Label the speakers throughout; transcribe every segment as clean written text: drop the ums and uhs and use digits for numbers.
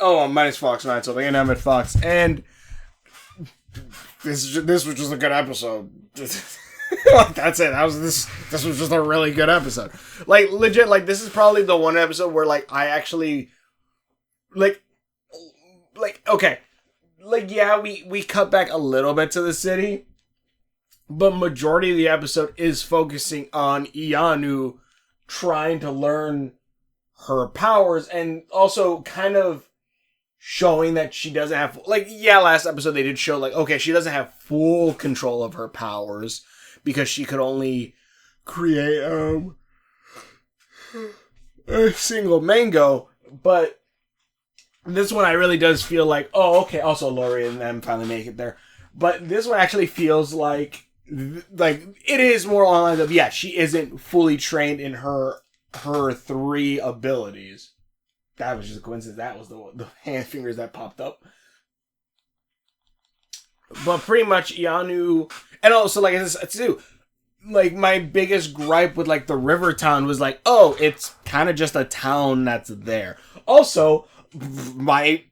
Speaker 1: Oh, my name's Fox 9, so and I'm at Fox, and this was just a good episode. That's it. This was just a really good episode. Like, legit, like, this is probably the one episode where, like, I actually, like, okay. Like, yeah, we cut back a little bit to the city, but majority of the episode is focusing on Iyanu trying to learn her powers, and also kind of showing that she doesn't have, like, yeah, last episode they did show, like, okay, she doesn't have full control of her powers because she could only create a single mango, but this one I really does feel like, oh, okay, also Lori and them finally make it there, but this one actually feels like it is more on the lines of, yeah, she isn't fully trained in her 3 abilities. That was just a coincidence. That was the hand fingers that popped up. But pretty much Iyanu, and also like this too, like my biggest gripe with like the river town was like, oh, it's kind of just a town that's there. Also, my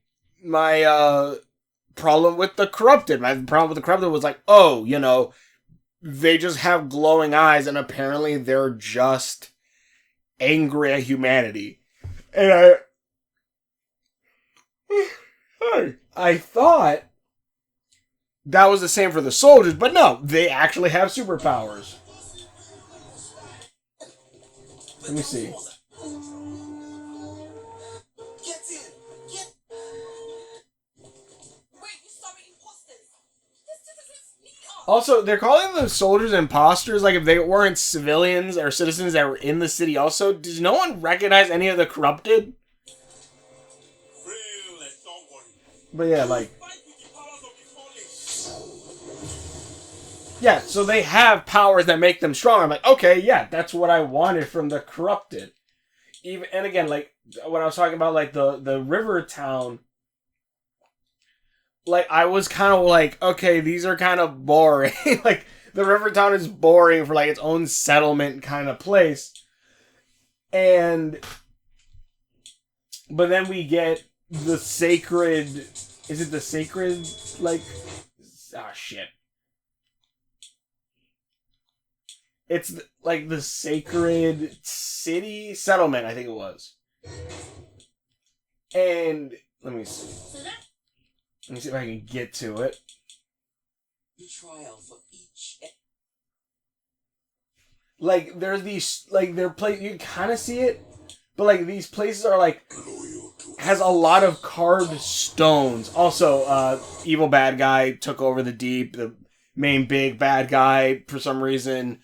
Speaker 1: problem with the corrupted. My problem with the corrupted was like, oh, you know, they just have glowing eyes, and apparently they're just angry at humanity. And I thought that was the same for the soldiers, but no, they actually have superpowers. Let me see. Also, they're calling the soldiers imposters, like if they weren't civilians or citizens that were in the city also. Does no one recognize any of the corrupted? But yeah, like... yeah, so they have powers that make them strong. I'm like, okay, yeah, that's what I wanted from the corrupted. Even, and again, like, when I was talking about, like, the river town... like, I was kind of like, okay, these are kind of boring. Like, the river town is boring for, like, its own settlement kind of place. And... but then we get the sacred... is it the sacred, like... ah, shit. It's, like, the sacred city settlement, I think it was. And... let me see. Let me see if I can get to it. Like, there's these, like, they're you can kind of see it, but, like, these places are, like, has a lot of carved stones. Also, evil bad guy took over the deep. The main big bad guy, for some reason,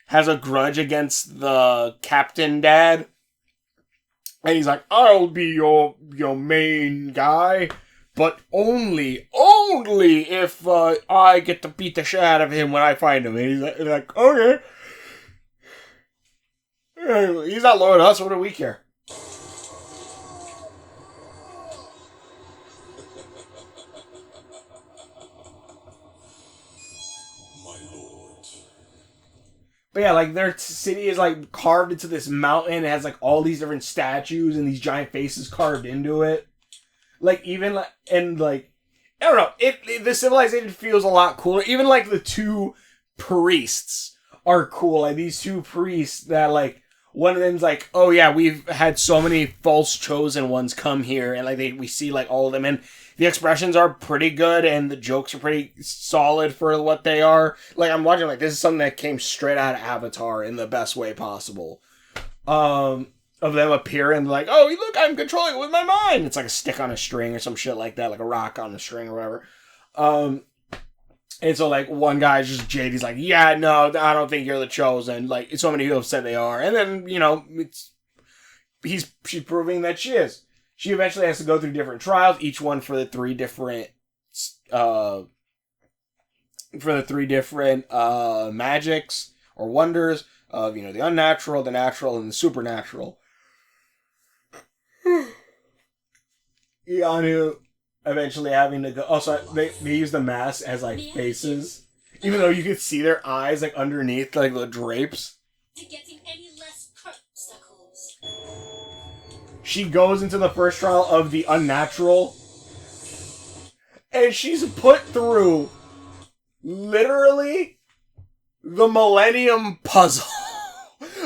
Speaker 1: has a grudge against the captain dad. And he's like, I'll be your main guy. But only if I get to beat the shit out of him when I find him. And he's like, okay. He's not loyal to us, what do we care? My lord. But yeah, like, their city is, like, carved into this mountain. It has, like, all these different statues and these giant faces carved into it. Like, even, like, and, like, I don't know, the civilization feels a lot cooler. Even, like, the 2 priests are cool. Like, these 2 priests that, like, one of them's like, oh yeah, we've had so many false chosen ones come here, and, like, we see, like, all of them, and the expressions are pretty good, and the jokes are pretty solid for what they are. Like, I'm watching, like, this is something that came straight out of Avatar in the best way possible. Of them appearing like, oh, look, I'm controlling it with my mind. It's like a stick on a string or some shit like that, like a rock on a string or whatever. And so, like, one guy's just jaded. He's like, yeah, no, I don't think you're the chosen. Like, so many people have said they are. And then, you know, she's proving that she is. She eventually has to go through different trials, each one for the 3 different, magics or wonders of, you know, the unnatural, the natural, and the supernatural. Iyanu eventually having to go... also, they use the mask as, like, faces. Even though you could see their eyes, like, underneath, like, the drapes. To getting any less obstacles. she goes into the first trial of the unnatural, and she's put through literally the Millennium Puzzle.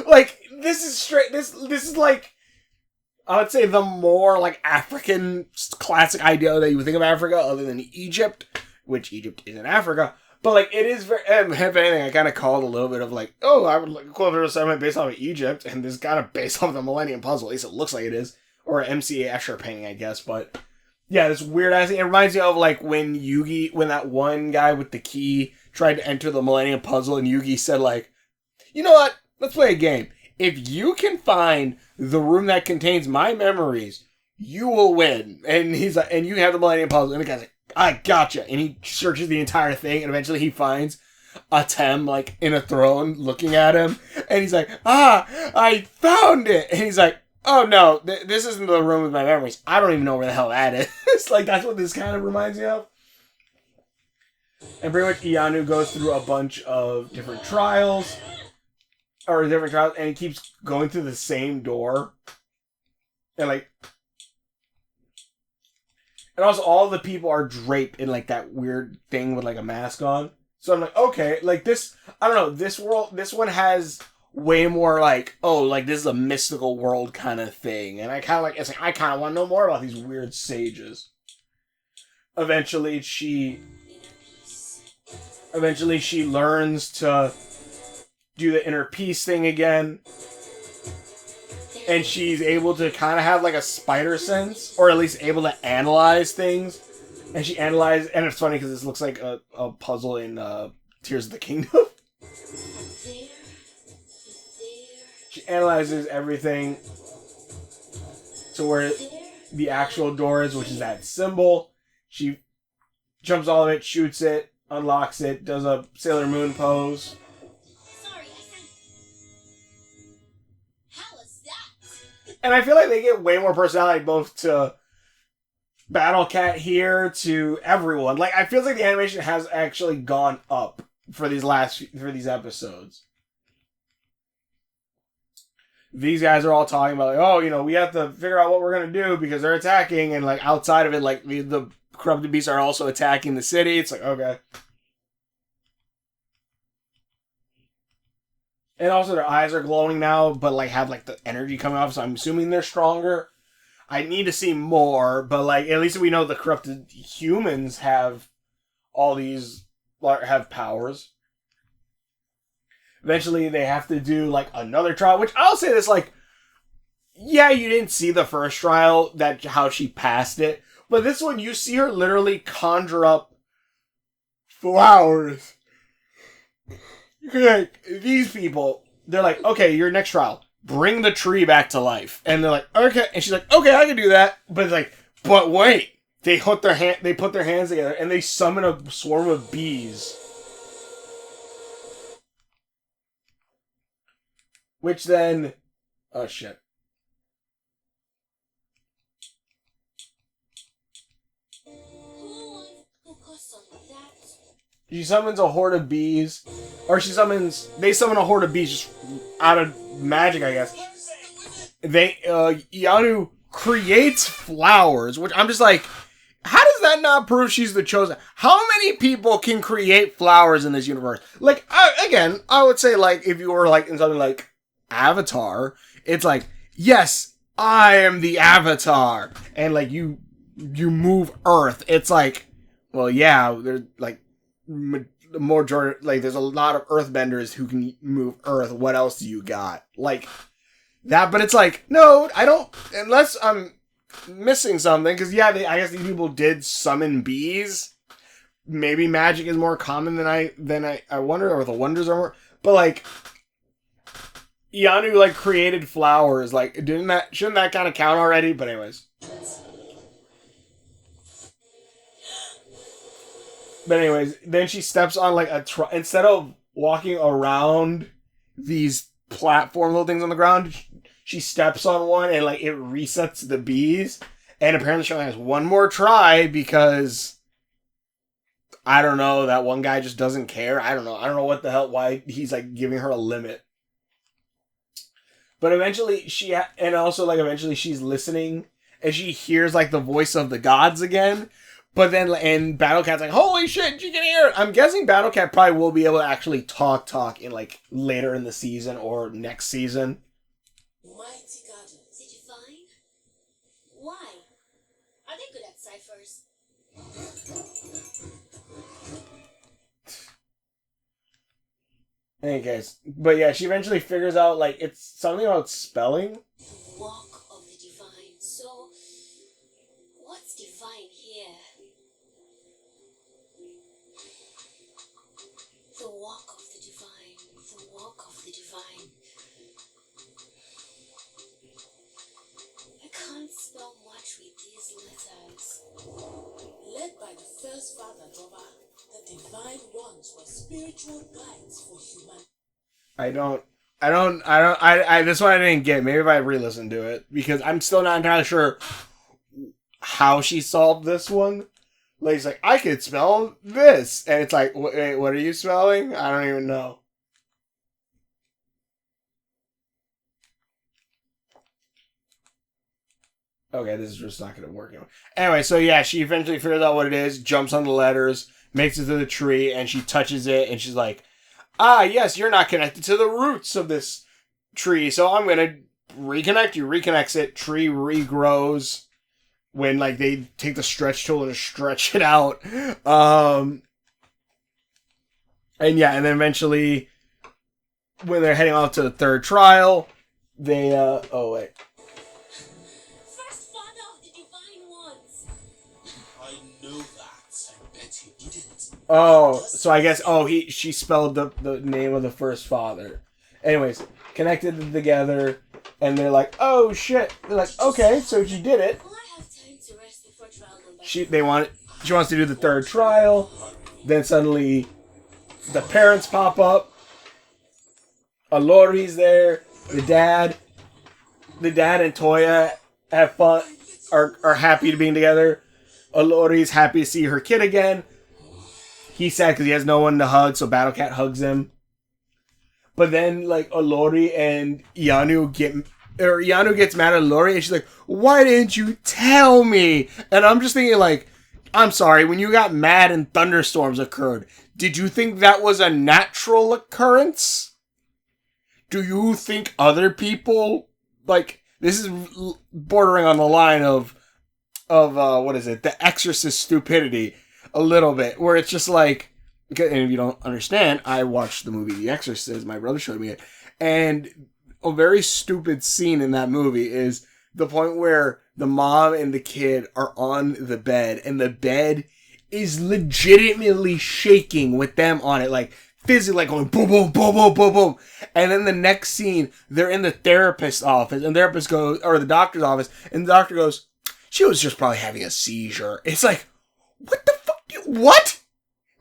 Speaker 1: Like, this is straight. This is like, I would say, the more like African classic idea that you would think of Africa, other than Egypt, which Egypt isn't Africa. But like, it is very. If anything, I kind of called a little bit of like, oh, I would like call it a settlement based off of Egypt, and this kind of based off of the Millennium Puzzle. At least it looks like it is, or an MCA Escher painting, I guess. But yeah, this weird ass thing. It reminds me of like when that one guy with the key tried to enter the Millennium Puzzle, and Yugi said like, you know what? Let's play a game. If you can find the room that contains my memories, you will win. And he's like, and you have the Millennium Puzzle. And the guy's like, I gotcha. And he searches the entire thing, and eventually he finds Atem like in a throne looking at him. And he's like, I found it. And he's like, oh no, this isn't the room with my memories. I don't even know where the hell that is. Like, that's what this kind of reminds me of. And pretty much Iyanu goes through a bunch of different trials. And he keeps going through the same door. And also all the people are draped in like that weird thing with like a mask on. So I'm like, okay, like this, I don't know, this one has way more like, oh, like this is a mystical world kind of thing. And I kind of like, it's like, I kind of want to know more about these weird sages. Eventually she learns to do the inner peace thing again, and she's able to kind of have like a spider sense, or at least able to analyze things. And she analyzes, and it's funny because this looks like a puzzle in Tears of the Kingdom. She analyzes everything to where the actual door is, which is that symbol. She jumps all of it, shoots it, unlocks it, does a Sailor Moon pose. And I feel like they get way more personality both to Battle Cat here to everyone. Like, I feel like the animation has actually gone up for these episodes. These guys are all talking about like, oh, you know, we have to figure out what we're gonna do because they're attacking, and like outside of it, like the corrupted beasts are also attacking the city. It's like, okay. And also their eyes are glowing now, but like have like the energy coming off, so I'm assuming they're stronger. I need to see more, but like at least we know the corrupted humans have all these, have powers. Eventually they have to do like another trial, which I'll say this, like, yeah, you didn't see the first trial, that how she passed it, but this one you see her literally conjure up flowers. Like, these people, they're like, okay, your next trial, bring the tree back to life. And they're like, okay. And she's like, okay, I can do that. But it's like, but wait. They put their hands together and they summon a swarm of bees. Which then, oh shit. She summons a horde of bees, or they summon a horde of bees just out of magic, I guess. Iyanu creates flowers, which I'm just like, how does that not prove she's the chosen? How many people can create flowers in this universe? Like, I would say, like, if you were, like, in something like Avatar, it's like, yes, I am the Avatar. And, like, you move Earth. It's like, well, yeah, there's, like, there's a lot of earthbenders who can move Earth. What else do you got? Like, that, but it's like, no, I don't, unless I'm missing something, because yeah, I guess these people did summon bees. Maybe magic is more common than I wonder, or the wonders are more, but like, Iyanu, like, created flowers, like, shouldn't that kind of count already? But anyways. But anyways, then she steps on like instead of walking around these platform little things on the ground, she steps on one and like it resets the bees. And apparently she only has one more try because I don't know, that one guy just doesn't care. I don't know what the hell, why he's like giving her a limit. But eventually and also like eventually she's listening and she hears like the voice of the gods again. But then, and Battlecat's like, holy shit, you can hear it! I'm guessing Battlecat probably will be able to actually talk in, like, later in the season or next season.
Speaker 2: Mighty Gardens. Did you find? Why? Are they good at ciphers?
Speaker 1: Anyways, but yeah, she eventually figures out, like, it's something about spelling.
Speaker 2: The walk of the divine. So, what's divine here? The walk of the divine. The walk of the divine. I can't spell much with these letters. Led by the first father, Jova, the divine ones were spiritual guides for humanity.
Speaker 1: This one I didn't get. Maybe if I re-listened to it, because I'm still not entirely sure how she solved this one. Like, he's like, I could spell this. And it's like, wait, what are you spelling? I don't even know. Okay, this is just not going to work. Anyway, so yeah, she eventually figures out what it is, jumps on the letters, makes it to the tree, and she touches it, and she's like, ah, yes, you're not connected to the roots of this tree, so I'm going to reconnect you. Reconnects it, tree regrows. When, like, they take the stretch tool and stretch it out. And yeah, and then eventually, when they're heading off to the third trial, they, oh, wait.
Speaker 2: First father of the divine ones.
Speaker 3: I know that. I bet you didn't.
Speaker 1: Oh, so I guess, she spelled the name of the first father. Anyways, connected them together, and they're like, oh, shit. They're like, okay, so she did it. She wants to do the third trial. Then suddenly, the parents pop up. Alori's there. The dad and Toya have fun. Are happy to being together. Alori's happy to see her kid again. He's sad because he has no one to hug, so Battlecat hugs him. But then, like, Alori and Iyanu gets mad at Alori, and she's like, why didn't you tell me? And I'm just thinking, like, I'm sorry, when you got mad and thunderstorms occurred, did you think that was a natural occurrence? Do you think other people, like, this is bordering on the line of what is it, The Exorcist stupidity, a little bit, where it's just like, and if you don't understand, I watched the movie The Exorcist, my brother showed me it, and a very stupid scene in that movie is the point where the mom and the kid are on the bed, and the bed is legitimately shaking with them on it, like, physically, like, going boom, boom, boom, boom, boom, boom. And then the next scene, they're in the therapist's office, and the therapist goes, or the doctor's office, and the doctor goes, she was just probably having a seizure. It's like, what the fuck? What?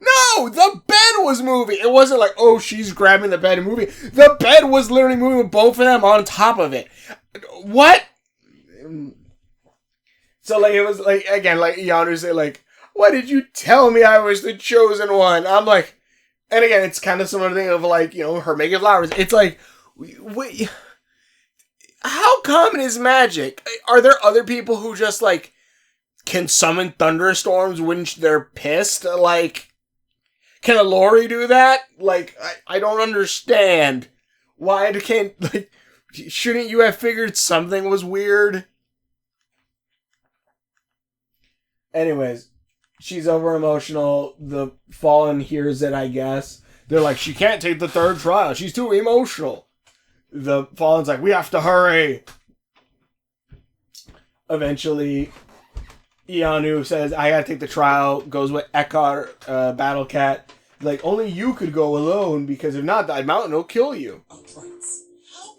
Speaker 1: No, the bed was moving. It wasn't like, oh, she's grabbing the bed and moving. The bed was literally moving with both of them on top of it. What? So, like, it was like, again, like Iyanu said, like, why did you tell me I was the chosen one? I'm like, and again, it's kind of similar thing of like, you know, her making flowers. It's like, wait, how common is magic? Are there other people who just like can summon thunderstorms when they're pissed? Like, can a Lori do that? Like, I don't understand. Why can't, like, shouldn't you have figured something was weird? Anyways, she's over emotional. The Fallen hears it, I guess. They're like, she can't take the third trial. She's too emotional. The Fallen's like, we have to hurry. Eventually, Iyanu says, I gotta take the trial. Goes with Eckhart, Battlecat. Like, only you could go alone, because if not, that mountain will kill you.
Speaker 3: How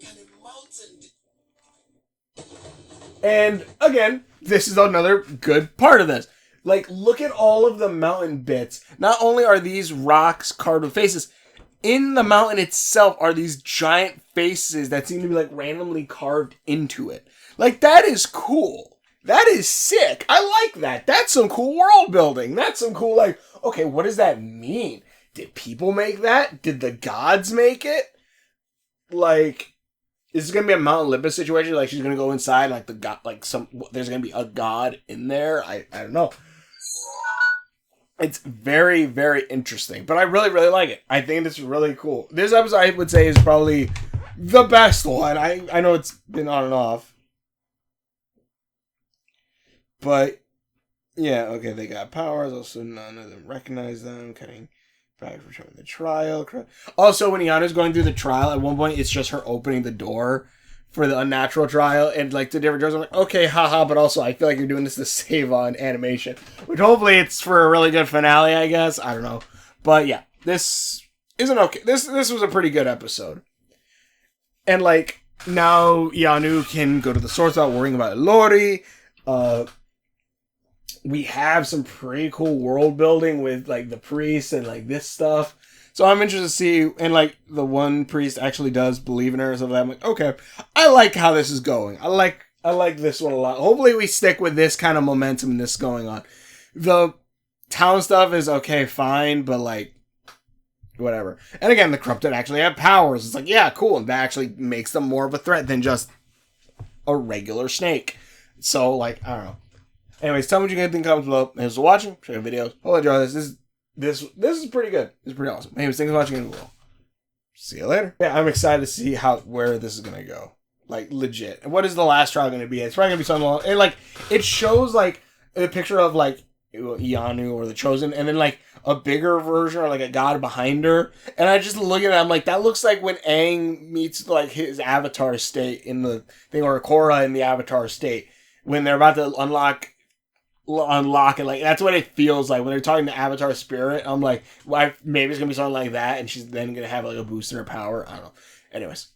Speaker 3: can a mountain...
Speaker 1: And, again, this is another good part of this. Like, look at all of the mountain bits. Not only are these rocks carved with faces, in the mountain itself are these giant faces that seem to be, like, randomly carved into it. Like, that is cool. That is sick. I like that. That's some cool world building. That's some cool, like, okay, what does that mean? Did people make that? Did the gods make it? Like, Is this gonna be a Mount Olympus situation? Like she's gonna go inside, like the god, like there's gonna be a god in there. I don't know. It's very, very interesting, but I really, really like it. I think this is really cool. This episode, I would say, is probably the best one. I know it's been on and off, but yeah, okay, they got powers. Also, none of them recognize them. Cutting back for showing the trial. Also, when Iyanu's going through the trial, at one point, it's just her opening the door for the unnatural trial, and like the different doors. I'm like, okay, haha, but also I feel like you're doing this to save on animation, which hopefully it's for a really good finale, I guess. I don't know, but yeah, this isn't okay. This was a pretty good episode, and like now Iyanu can go to the source without worrying about Lori. We have some pretty cool world building with like the priests and like this stuff. So I'm interested to see, and like the one priest actually does believe in her, so I'm like, okay, I like how this is going. I like this one a lot. Hopefully we stick with this kind of momentum and this going on. The town stuff is okay, fine, but like whatever. And again, the corrupted actually have powers. It's like, yeah, cool. And that actually makes them more of a threat than just a regular snake. So like, I don't know. Anyways, tell me what you guys think in the comments below. Thanks for watching. Check out videos. Hope you enjoy this. This is pretty good. It's pretty awesome. Anyways, thanks for watching and we'll see you later. Yeah, I'm excited to see where this is gonna go. Like legit. What is the last trial gonna be? It's probably gonna be something along, and like it shows like a picture of like Iyanu or the Chosen, and then like a bigger version or like a god behind her. And I just look at it, I'm like, that looks like when Aang meets like his avatar state in the thing, or Korra in the avatar state when they're about to unlock it. Like that's what it feels like when they're talking to Avatar Spirit. I'm like, well, maybe it's gonna be something like that, and she's then gonna have like a boost in her power. I don't know. Anyways,